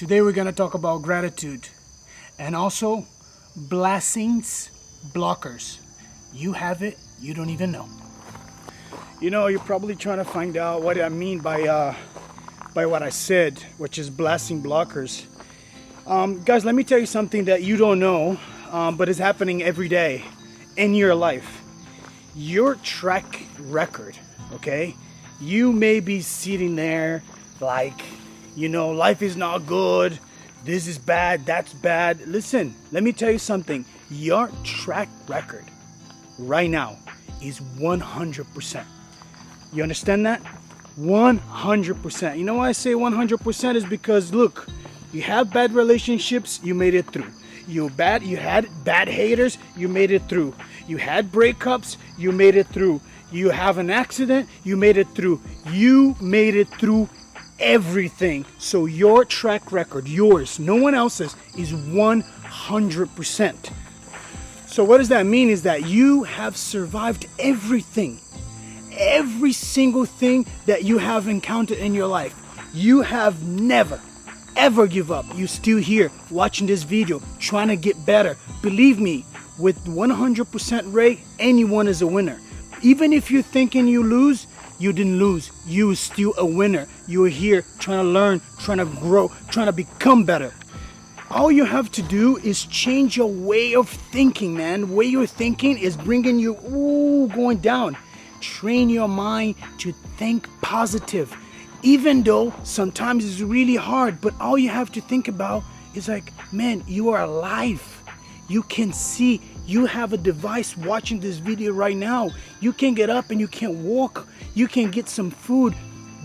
Today we're going to talk about gratitude and also blessings blockers. You have it, you don't even know. You know, you're probably trying to find out what I mean by what I said, which is blessing blockers. Guys, let me tell you something that you don't know, but is happening every day in your life. Your track record, okay? You may be sitting there like, life is not good. This is bad. That's bad. Listen, let me tell you something. Your track record right now is 100%. You understand that? 100%. You know why I say 100% is because, look, you have bad relationships, you made it through. You had bad haters, you made it through. You had breakups, you made it through. You have an accident, you made it through. You made it through everything. So your track record, yours, no one else's, is 100%. So what does that mean is that you have survived everything. Every single thing that you have encountered in your life. You have never, ever give up. You're still here watching this video, trying to get better. Believe me, with 100% rate, anyone is a winner. Even if you're thinking you lose, you didn't lose. You are still a winner. You are here trying to learn, trying to grow, trying to become better. All you have to do is change your way of thinking, man. The way you're thinking is bringing you going down. Train your mind to think positive. Even though sometimes it's really hard, but all you have to think about is like, man, you are alive. You can see. You have a device watching this video right now. You can get up and you can walk. You can get some food.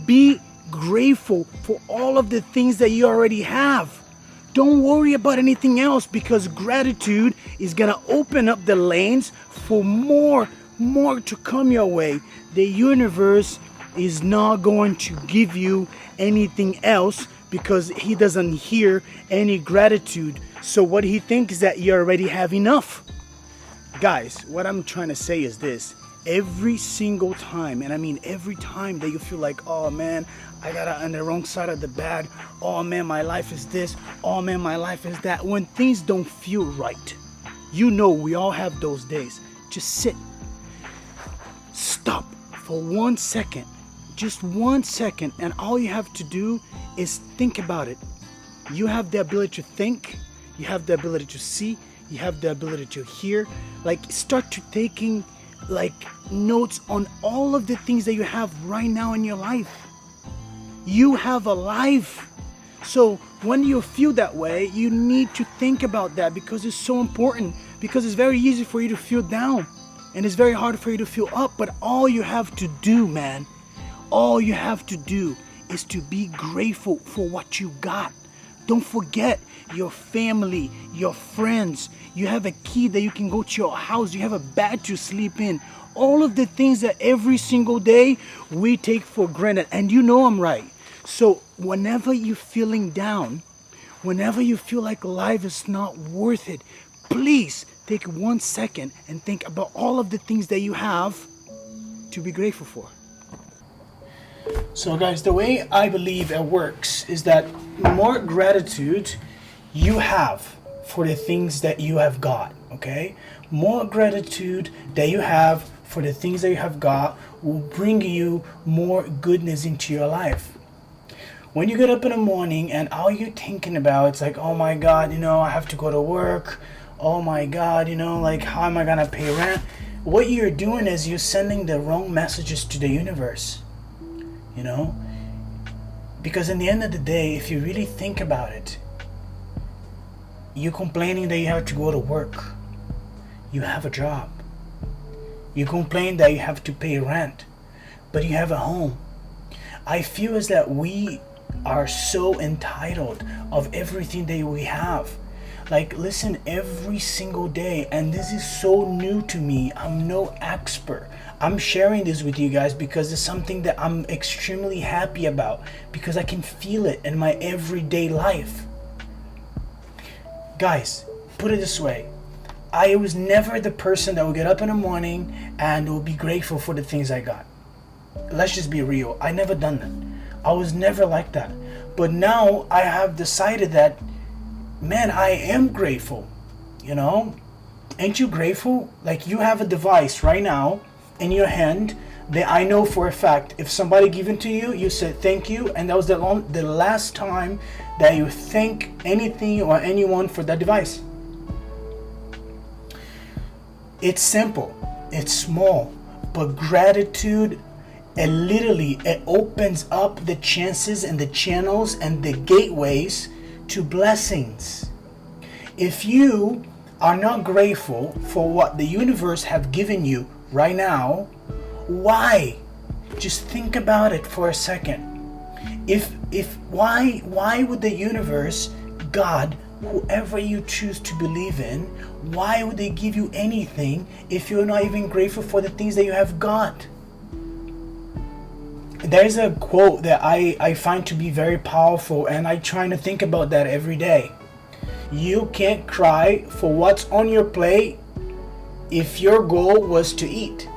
Be grateful for all of the things that you already have. Don't worry about anything else, because gratitude is going to open up the lanes for more to come your way. The universe is not going to give you anything else because he doesn't hear any gratitude. So what he thinks is that you already have enough. Guys, what I'm trying to say is this. Every single time, and I mean every time that you feel like, oh man, I got on the wrong side of the bed. Oh man, my life is this. Oh man, my life is that. When things don't feel right, we all have those days. Just sit. Stop for 1 second. Just 1 second. And all you have to do is think about it. You have the ability to think. You have the ability to see. You have the ability to hear. Start to taking notes on all of the things that you have right now in your life. You have a life. So when you feel that way, you need to think about that, because it's so important. Because it's very easy for you to feel down, and it's very hard for you to feel up. But all you have to do, man, all you have to do is to be grateful for what you got. Don't forget your family, your friends. You have a key that you can go to your house. You have a bed to sleep in. All of the things that every single day we take for granted. And I'm right. So whenever you're feeling down, whenever you feel like life is not worth it, please take 1 second and think about all of the things that you have to be grateful for. So guys, the way I believe it works is that more gratitude you have for the things that you have got, okay? More gratitude that you have for the things that you have got will bring you more goodness into your life. When you get up in the morning and all you're thinking about, it's like, oh my God, I have to go to work. Oh my God, how am I gonna pay rent? What you're doing is you're sending the wrong messages to the universe. Because in the end of the day, if you really think about it, you're complaining that you have to go to work. You have a job. You complain that you have to pay rent, but you have a home. I feel as that we are so entitled of everything that we have. Listen, every single day, and this is so new to me. I'm no expert. I'm sharing this with you guys because it's something that I'm extremely happy about, because I can feel it in my everyday life. Guys, put it this way. I was never the person that would get up in the morning and will be grateful for the things I got. Let's just be real. I never done that. I was never like that. But now I have decided that, man, I am grateful. You know, ain't you grateful? Like, you have a device right now in your hand that I know for a fact, if somebody give it to you, you said thank you, and that was the last time that you thank anything or anyone for that device. It's simple, it's small, but gratitude, it opens up the chances and the channels and the gateways to blessings. If you are not grateful for what the universe have given you right now, why? Just think about it for a second. Why would the universe, God, whoever you choose to believe in, why would they give you anything if you're not even grateful for the things that you have got? There's a quote that I find to be very powerful, and I try to think about that every day. You can't cry for what's on your plate if your goal was to eat.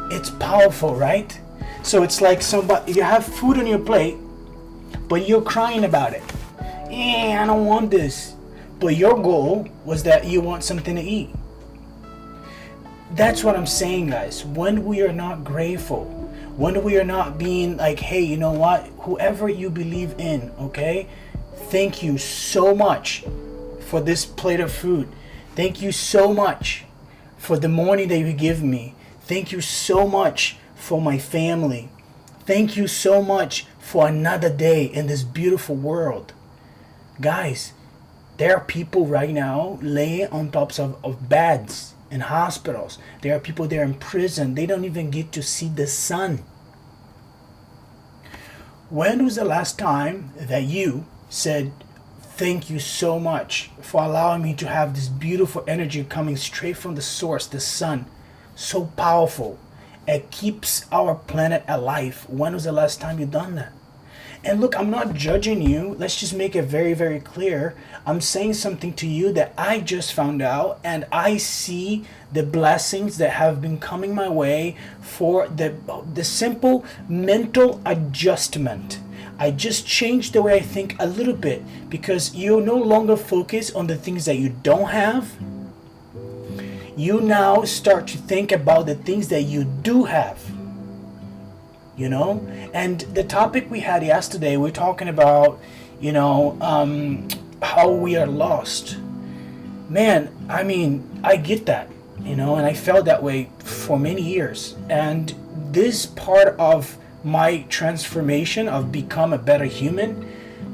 It's powerful, right? So it's like you have food on your plate, but you're crying about it. I don't want this. But your goal was that you want something to eat. That's what I'm saying, guys. When we are not grateful, when we are not being like, hey, you know what? Whoever you believe in, okay? Thank you so much for this plate of food. Thank you so much for the morning that you give me. Thank you so much for my family. Thank you so much for another day in this beautiful world. Guys, there are people right now laying on tops of beds in hospitals. There are people there in prison. They don't even get to see the sun. When was the last time that you said, thank you so much for allowing me to have this beautiful energy coming straight from the source, the sun? So powerful. It keeps our planet alive. When was the last time you done that? And look, I'm not judging you. Let's just make it very, very clear. I'm saying something to you that I just found out, and I see the blessings that have been coming my way for the simple mental adjustment. I just changed the way I think a little bit, because you no longer focus on the things that you don't have. You now start to think about the things that you do have. You know? And the topic we had yesterday, we're talking about, how we are lost. Man, I mean, I get that, and I felt that way for many years. And this part of my transformation of become a better human,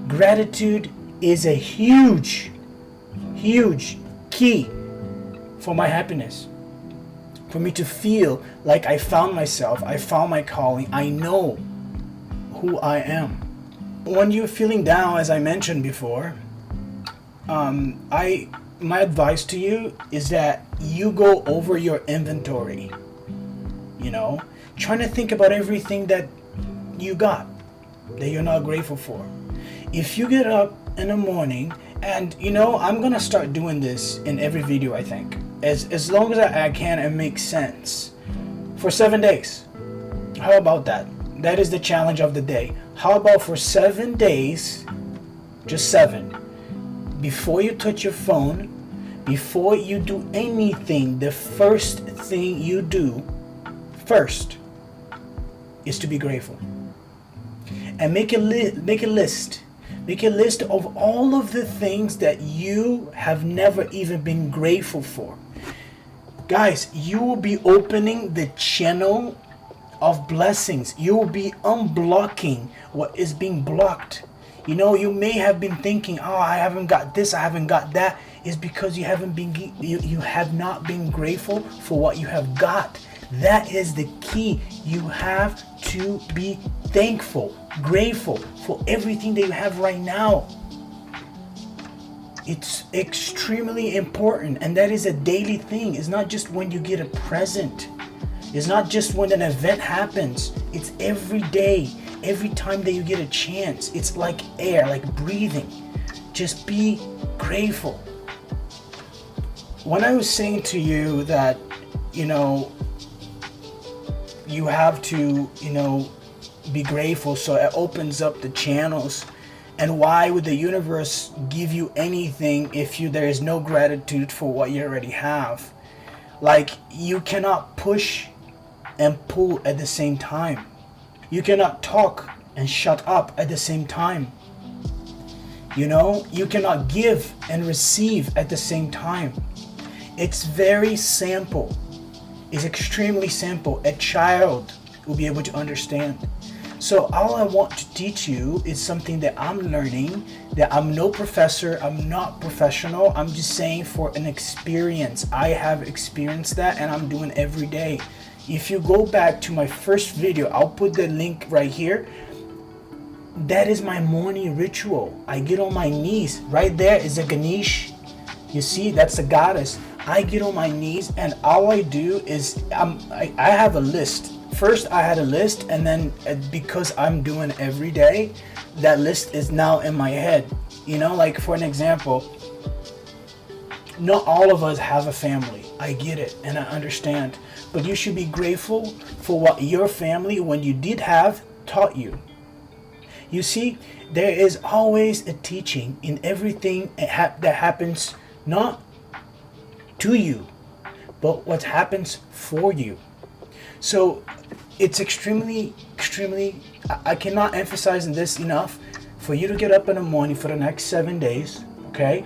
gratitude is a huge, huge key for my happiness. For me to feel like I found myself, I found my calling, I know who I am. When you're feeling down, as I mentioned before, my advice to you is that you go over your inventory. Trying to think about everything that you got that you're not grateful for. If you get up in the morning, and I'm gonna start doing this in every video, I think, as long as I can and make sense, for 7 days. How about that? That is the challenge of the day. How about for 7 days, just 7, before you touch your phone, before you do anything, the first thing you do first is to be grateful. And make a list. Make a list of all of the things that you have never even been grateful for. Guys, you will be opening the channel of blessings. You will be unblocking what is being blocked. You may have been thinking, I haven't got this, I haven't got that. It's because you have not been grateful for what you have got. That is the key. You have to be thankful, grateful for everything that you have right now. It's extremely important, and that is a daily thing. It's not just when you get a present. It's not just when an event happens. It's every day, every time that you get a chance. It's like air, like breathing. Just be grateful. When I was saying to you that, you have to, be grateful, so it opens up the channels. And why would the universe give you anything if there is no gratitude for what you already have? Like, you cannot push and pull at the same time. You cannot talk and shut up at the same time. You know, you cannot give and receive at the same time. It's very simple. It's extremely simple. A child will be able to understand. So all I want to teach you is something that I'm learning, that I'm no professor, I'm not professional, I'm just saying for an experience. I have experienced that and I'm doing every day. If you go back to my first video, I'll put the link right here. That is my morning ritual. I get on my knees. Right there is a Ganesh. You see, that's the goddess. I get on my knees and all I do is I have a list. First I had a list, and then because I'm doing every day, that list is now in my head. You know, like for an example, not all of us have a family. I get it and I understand. But you should be grateful for what your family, when you did have, taught you. You see, there is always a teaching in everything that happens, not to you, but what happens for you. So it's extremely, I cannot emphasize this enough, for you to get up in the morning for the next 7 days, okay?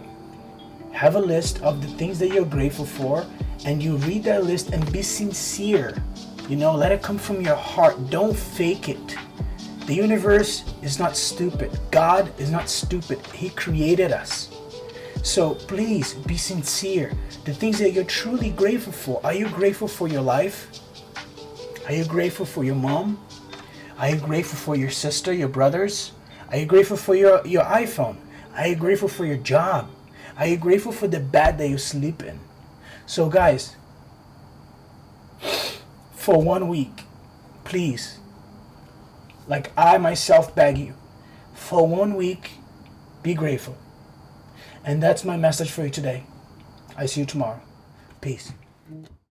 Have a list of the things that you're grateful for, and you read that list and be sincere. You know, let it come from your heart. Don't fake it. The universe is not stupid. God is not stupid. He created us. So please be sincere. The things that you're truly grateful for. Are you grateful for your life? Are you grateful for your mom? Are you grateful for your sister, your brothers? Are you grateful for your iPhone? Are you grateful for your job? Are you grateful for the bed that you sleep in? So guys, for 1 week, please, like I myself beg you, for 1 week, be grateful. And that's my message for you today. I see you tomorrow. Peace.